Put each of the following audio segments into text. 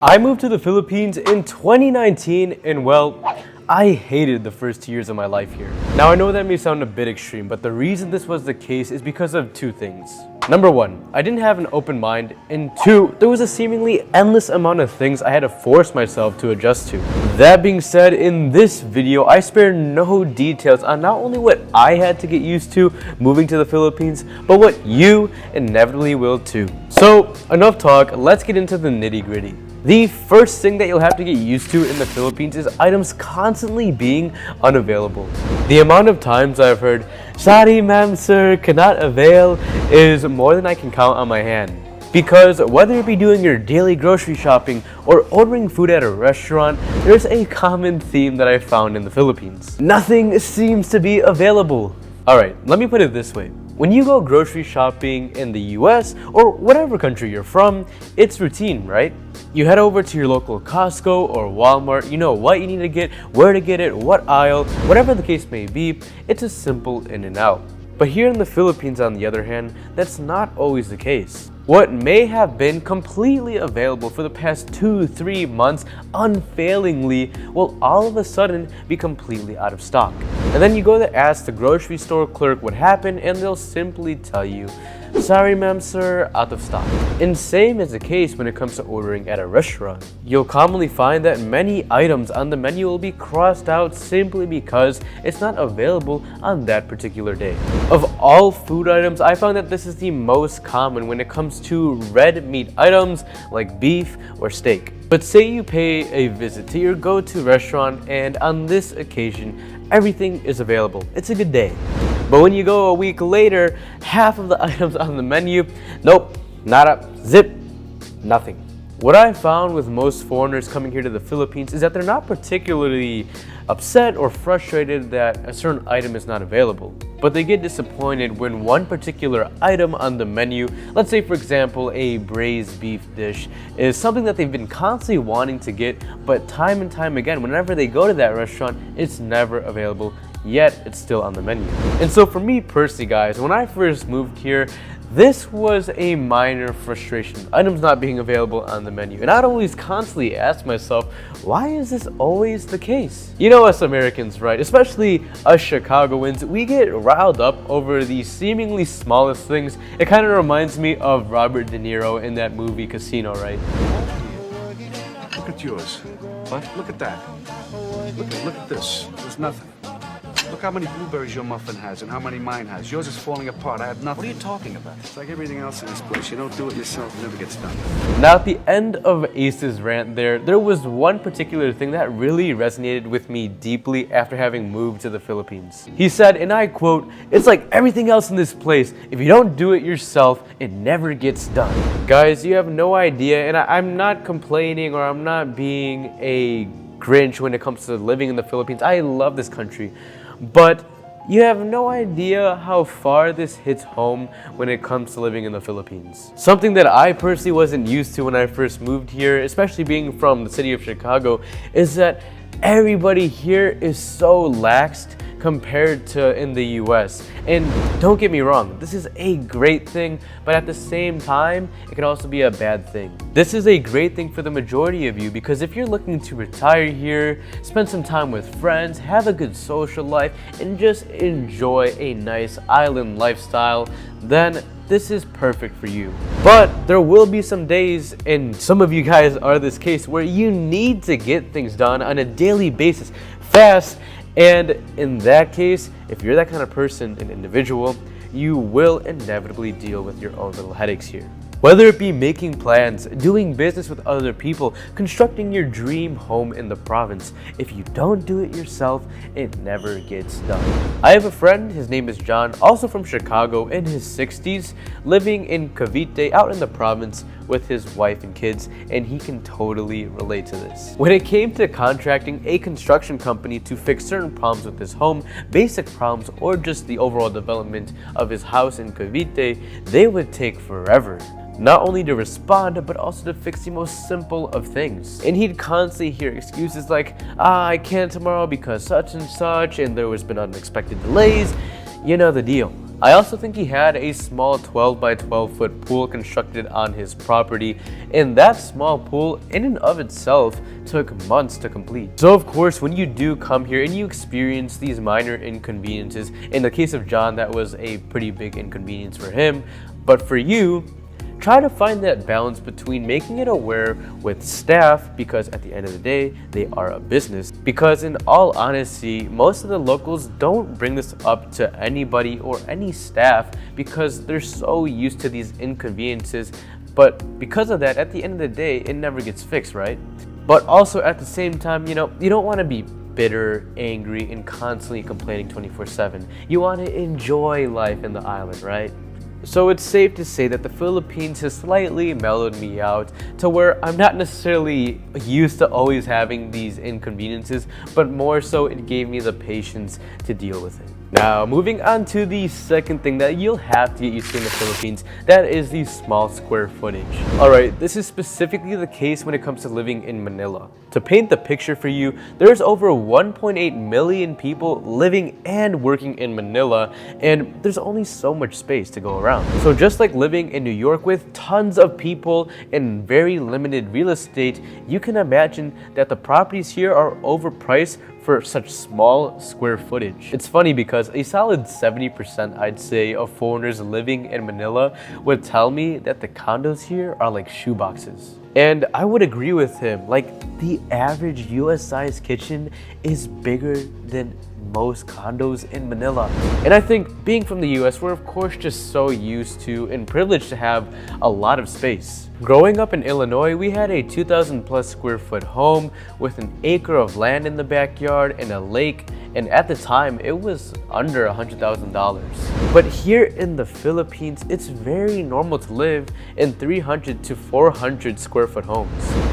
I moved to the Philippines in 2019 and well, I hated the first 2 years of my life here. Now I know that may sound a bit extreme, but the reason this was the case is because of two things. Number one, I didn't have an open mind, and two, there was a seemingly endless amount of things I had to force myself to adjust to. That being said, in this video, I spare no details on not only what I had to get used to moving to the Philippines, but what you inevitably will too. So, enough talk, let's get into the nitty-gritty. The first thing that you'll have to get used to in the Philippines is items constantly being unavailable. The amount of times I've heard, "Sorry ma'am sir, cannot avail," is more than I can count on my hand. Because whether it be doing your daily grocery shopping or ordering food at a restaurant, there's a common theme that I found in the Philippines. Nothing seems to be available. Alright, let me put it this way. When you go grocery shopping in the US or whatever country you're from, it's routine, right? You head over to your local Costco or Walmart, you know what you need to get, where to get it, what aisle, whatever the case may be, it's a simple in and out. But here in the Philippines, on the other hand, that's not always the case. What may have been completely available for the past 2-3 months unfailingly will all of a sudden be completely out of stock. And then you go to ask the grocery store clerk what happened and they'll simply tell you, "Sorry ma'am sir, out of stock." And same is the case when it comes to ordering at a restaurant. You'll commonly find that many items on the menu will be crossed out simply because it's not available on that particular day. Of all food items, I found that this is the most common when it comes to red meat items like beef or steak. But say you pay a visit to your go-to restaurant and on this occasion, everything is available. It's a good day. But when you go a week later, half of the items on the menu, nope, nada, zip, nothing. What I found with most foreigners coming here to the Philippines is that they're not particularly upset or frustrated that a certain item is not available, but they get disappointed when one particular item on the menu, let's say for example a braised beef dish, is something that they've been constantly wanting to get, but time and time again, whenever they go to that restaurant, it's never available, yet it's still on the menu. And so for me personally, guys, when I first moved here, this was a minor frustration, items not being available on the menu. And I'd always constantly ask myself, why is this always the case? You know us Americans, right? Especially us Chicagoans, we get riled up over the seemingly smallest things. It kind of reminds me of Robert De Niro in that movie Casino, right? Look at yours. What? Look at that. Look at this. There's nothing. Look how many blueberries your muffin has and how many mine has. Yours is falling apart. I have nothing. What are you talking about? It's like everything else in this place. You don't do it yourself, it never gets done. Now at the end of Ace's rant there was one particular thing that really resonated with me deeply after having moved to the Philippines. He said, and I quote, "It's like everything else in this place. If you don't do it yourself, it never gets done." Guys, you have no idea, and I'm not complaining or I'm not being a Grinch when it comes to living in the Philippines. I love this country. But you have no idea how far this hits home when it comes to living in the Philippines. Something that I personally wasn't used to when I first moved here, especially being from the city of Chicago, is that everybody here is so laxed compared to in the US. And don't get me wrong, this is a great thing, but at the same time, it can also be a bad thing. This is a great thing for the majority of you because if you're looking to retire here, spend some time with friends, have a good social life, and just enjoy a nice island lifestyle, then this is perfect for you. But there will be some days, and some of you guys are this case, where you need to get things done on a daily basis, fast. And in that case, if you're that kind of person, an individual, you will inevitably deal with your own little headaches here. Whether it be making plans, doing business with other people, constructing your dream home in the province, if you don't do it yourself, it never gets done. I have a friend, his name is John, also from Chicago, in his 60s, living in Cavite, out in the province, with his wife and kids, and he can totally relate to this. When it came to contracting a construction company to fix certain problems with his home, basic problems, or just the overall development of his house in Cavite, they would take forever. Not only to respond, but also to fix the most simple of things. And he'd constantly hear excuses like, I can't tomorrow because such and such, and there was been unexpected delays. You know the deal. I also think he had a small 12 by 12 foot pool constructed on his property, and that small pool in and of itself took months to complete. So of course, when you do come here and you experience these minor inconveniences, in the case of John, that was a pretty big inconvenience for him, but for you, try to find that balance between making it aware with staff, because at the end of the day, they are a business. Because in all honesty, most of the locals don't bring this up to anybody or any staff because they're so used to these inconveniences. But because of that, at the end of the day, it never gets fixed, right? But also at the same time, you don't want to be bitter, angry, and constantly complaining 24/7. You want to enjoy life in the island, right? So it's safe to say that the Philippines has slightly mellowed me out to where I'm not necessarily used to always having these inconveniences, but more so it gave me the patience to deal with it. Now, moving on to the second thing that you'll have to get used to in the Philippines, that is the small square footage. Alright, this is specifically the case when it comes to living in Manila. To paint the picture for you, there's over 1.8 million people living and working in Manila, and there's only so much space to go around. So just like living in New York with tons of people and very limited real estate, you can imagine that the properties here are overpriced for such small square footage. It's funny because a solid 70%, I'd say, of foreigners living in Manila would tell me that the condos here are like shoeboxes. And I would agree with him. Like, the average US sized kitchen is bigger than most condos in Manila. And I think being from the US, we're of course just so used to and privileged to have a lot of space. Growing up in Illinois, we had a 2,000 plus square foot home with an acre of land in the backyard and a lake, and at the time it was under $100,000. But here in the Philippines, it's very normal to live in 300 to 400 square foot homes.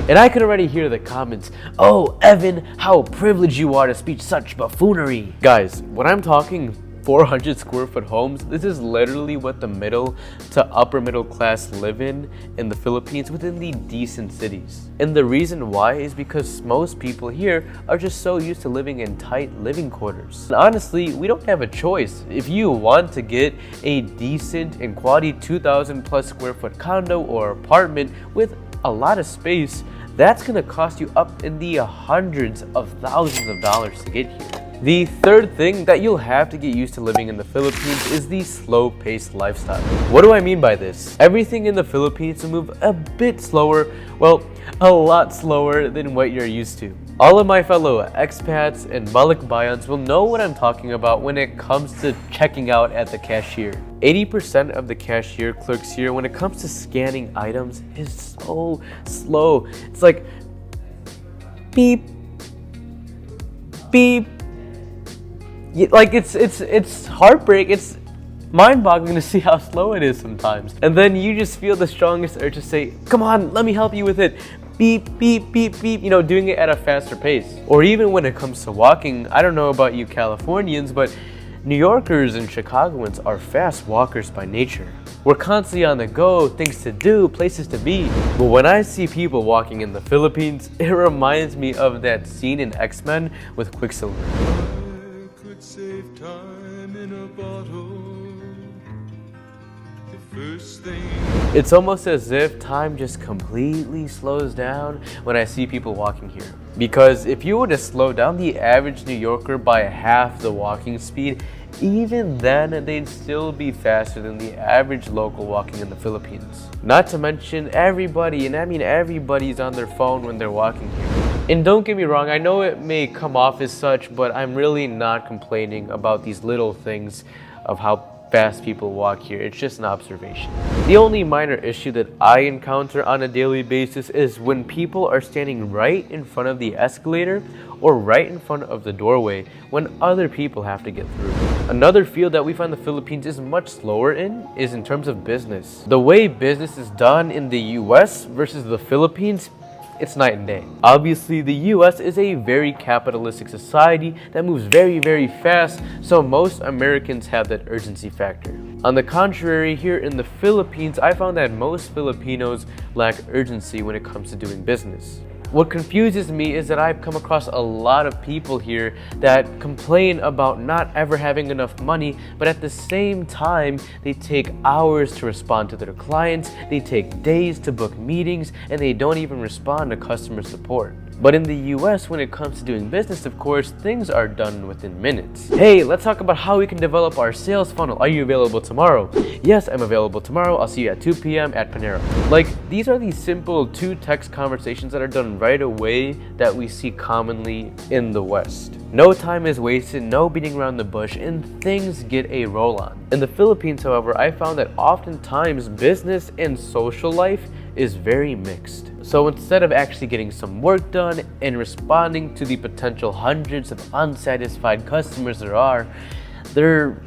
And I could already hear the comments, "Oh, Evan, how privileged you are to speak such buffoonery." Guys, when I'm talking 400 square foot homes, this is literally what the middle to upper middle class live in the Philippines within the decent cities. And the reason why is because most people here are just so used to living in tight living quarters. And honestly, we don't have a choice. If you want to get a decent and quality 2,000 plus square foot condo or apartment with a lot of space, that's gonna cost you up in the hundreds of thousands of dollars to get here. The third thing that you'll have to get used to living in the Philippines is the slow-paced lifestyle. What do I mean by this? Everything in the Philippines will move a bit slower, well, a lot slower than what you're used to. All of my fellow expats and balikbayans will know what I'm talking about when it comes to checking out at the cashier. 80% of the cashier clerks here, when it comes to scanning items, is so slow. It's like beep, beep. Like it's heartbreak. It's mind-boggling to see how slow it is sometimes. And then you just feel the strongest urge to say, "Come on, let me help you with it." Beep, beep, beep, beep, doing it at a faster pace. Or even when it comes to walking, I don't know about you Californians, but New Yorkers and Chicagoans are fast walkers by nature. We're constantly on the go, things to do, places to be. But when I see people walking in the Philippines, it reminds me of that scene in X-Men with Quicksilver. Save time in a bottle. The first thing. It's almost as if time just completely slows down when I see people walking here. Because if you were to slow down the average New Yorker by half the walking speed, even then they'd still be faster than the average local walking in the Philippines. Not to mention everybody, and I mean everybody's on their phone when they're walking here. And don't get me wrong, I know it may come off as such, but I'm really not complaining about these little things of how fast people walk here. It's just an observation. The only minor issue that I encounter on a daily basis is when people are standing right in front of the escalator or right in front of the doorway when other people have to get through. Another field that we find the Philippines is much slower in is in terms of business. The way business is done in the US versus the Philippines, it's night and day. Obviously, the US is a very capitalistic society that moves very, very fast, so most Americans have that urgency factor. On the contrary, here in the Philippines, I found that most Filipinos lack urgency when it comes to doing business. What confuses me is that I've come across a lot of people here that complain about not ever having enough money, but at the same time, they take hours to respond to their clients, they take days to book meetings, and they don't even respond to customer support. But in the US, when it comes to doing business, of course, things are done within minutes. Hey, let's talk about how we can develop our sales funnel. Are you available tomorrow? Yes, I'm available tomorrow. I'll see you at 2 p.m. at Panera. Like, these are these simple two-text conversations that are done right away that we see commonly in the West. No time is wasted, no beating around the bush, and things get a roll on. In the Philippines, however, I found that oftentimes business and social life is very mixed. So instead of actually getting some work done and responding to the potential hundreds of unsatisfied customers there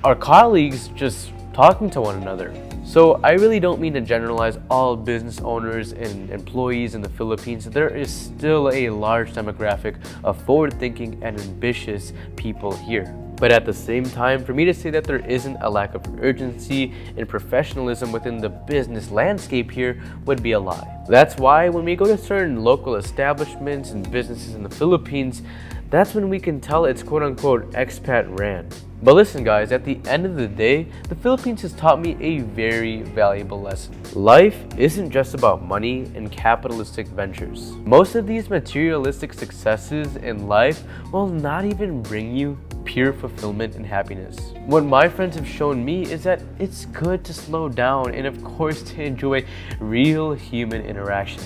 are colleagues just talking to one another. So I really don't mean to generalize all business owners and employees in the Philippines. There is still a large demographic of forward-thinking and ambitious people here. But at the same time, for me to say that there isn't a lack of urgency and professionalism within the business landscape here would be a lie. That's why when we go to certain local establishments and businesses in the Philippines, that's when we can tell it's quote-unquote expat ran. But listen guys, at the end of the day, the Philippines has taught me a very valuable lesson. Life isn't just about money and capitalistic ventures. Most of these materialistic successes in life will not even bring you pure fulfillment and happiness. What my friends have shown me is that it's good to slow down and of course to enjoy real human interaction.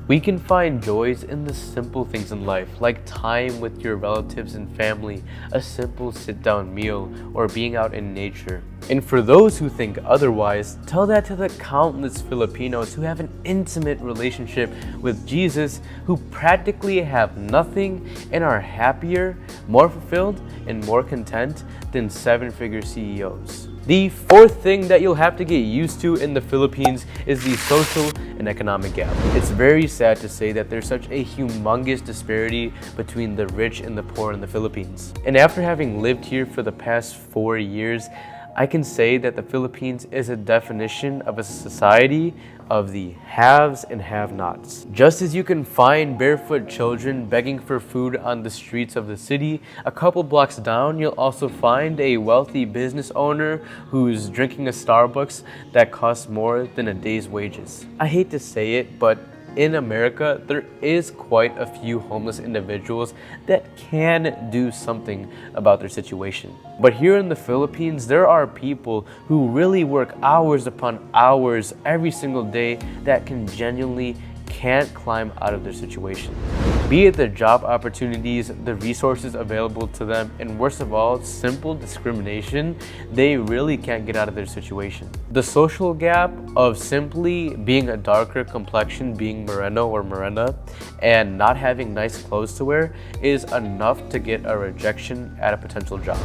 We can find joys in the simple things in life, like time with your relatives and family, a simple sit-down meal, or being out in nature. And for those who think otherwise, tell that to the countless Filipinos who have an intimate relationship with Jesus, who practically have nothing and are happier, more fulfilled, and more content than seven-figure CEOs. The fourth thing that you'll have to get used to in the Philippines is the social and economic gap. It's very sad to say that there's such a humongous disparity between the rich and the poor in the Philippines. And after having lived here for the past 4 years, I can say that the Philippines is a definition of a society of the haves and have-nots. Just as you can find barefoot children begging for food on the streets of the city, a couple blocks down, you'll also find a wealthy business owner who's drinking a Starbucks that costs more than a day's wages. I hate to say it, but in America, there is quite a few homeless individuals that can do something about their situation. But here in the Philippines, there are people who really work hours upon hours every single day that can genuinely can't climb out of their situation. Be it the job opportunities, the resources available to them, and worst of all, simple discrimination, they really can't get out of their situation. The social gap of simply being a darker complexion, being moreno or morena, and not having nice clothes to wear is enough to get a rejection at a potential job.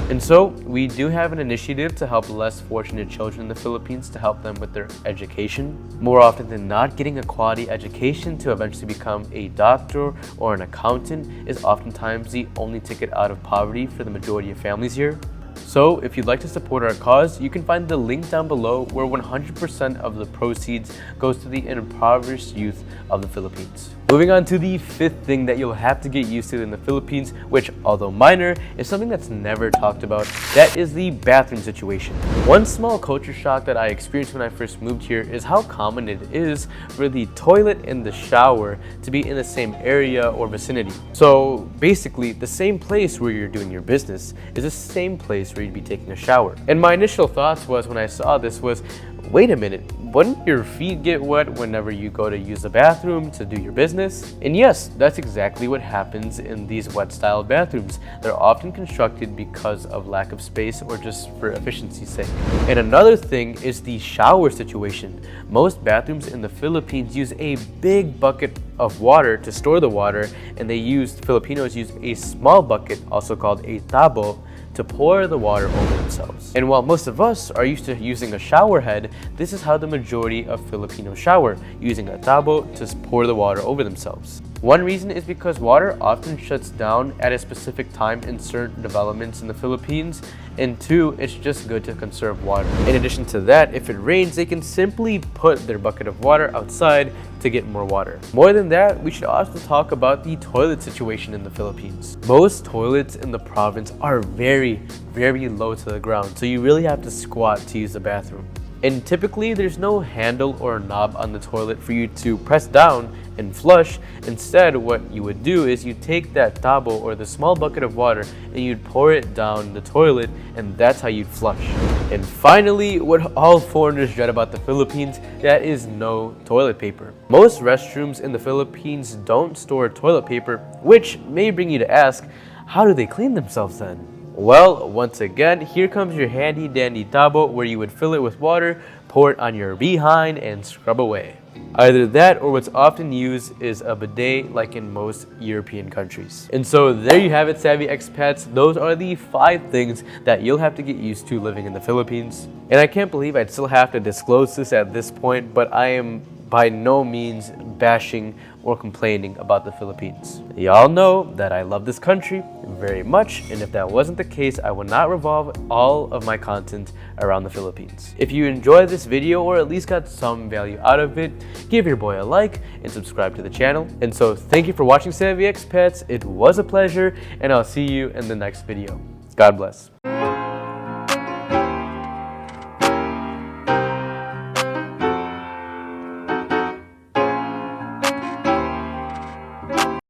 And so, we do have an initiative to help less fortunate children in the Philippines to help them with their education. More often than not, getting a quality education to eventually become a doctor or an accountant is oftentimes the only ticket out of poverty for the majority of families here. So if you'd like to support our cause, you can find the link down below where 100% of the proceeds goes to the impoverished youth of the Philippines. Moving on to the fifth thing that you'll have to get used to in the Philippines, which, although minor, is something that's never talked about. That is the bathroom situation. One small culture shock that I experienced when I first moved here is how common it is for the toilet and the shower to be in the same area or vicinity. So basically, the same place where you're doing your business is the same place where you'd be taking a shower. And my initial thoughts was when I saw this was, wait a minute, wouldn't your feet get wet whenever you go to use the bathroom to do your business? And yes, that's exactly what happens in these wet style bathrooms. They're often constructed because of lack of space or just for efficiency's sake. And another thing is the shower situation. Most bathrooms in the Philippines use a big bucket of water to store the water, and Filipinos use a small bucket, also called a tabo, to pour the water over themselves. And while most of us are used to using a shower head, this is how the majority of Filipinos shower, using a tabo to pour the water over themselves. One reason is because water often shuts down at a specific time in certain developments in the Philippines, and two, it's just good to conserve water. In addition to that, if it rains, they can simply put their bucket of water outside to get more water. More than that, we should also talk about the toilet situation in the Philippines. Most toilets in the province are very low to the ground, so you really have to squat to use the bathroom. And typically, there's no handle or knob on the toilet for you to press down and flush. Instead, what you would do is you take that tabo or the small bucket of water and you'd pour it down the toilet, and that's how you'd flush. And finally, what all foreigners dread about the Philippines, that is no toilet paper. Most restrooms in the Philippines don't store toilet paper, which may bring you to ask, how do they clean themselves then? Well, once again, here comes your handy dandy tabo where you would fill it with water, pour it on your behind, and scrub away. Either that or what's often used is a bidet like in most European countries. And so there you have it, savvy expats. Those are the 5 things that you'll have to get used to living in the Philippines. And I can't believe I'd still have to disclose this at this point, but I am by no means bashing or complaining about the Philippines. Y'all know that I love this country very much, and if that wasn't the case, I would not revolve all of my content around the Philippines. If you enjoyed this video or at least got some value out of it, give your boy a like and subscribe to the channel. And so thank you for watching, Savvy Expats. It was a pleasure, and I'll see you in the next video. God bless.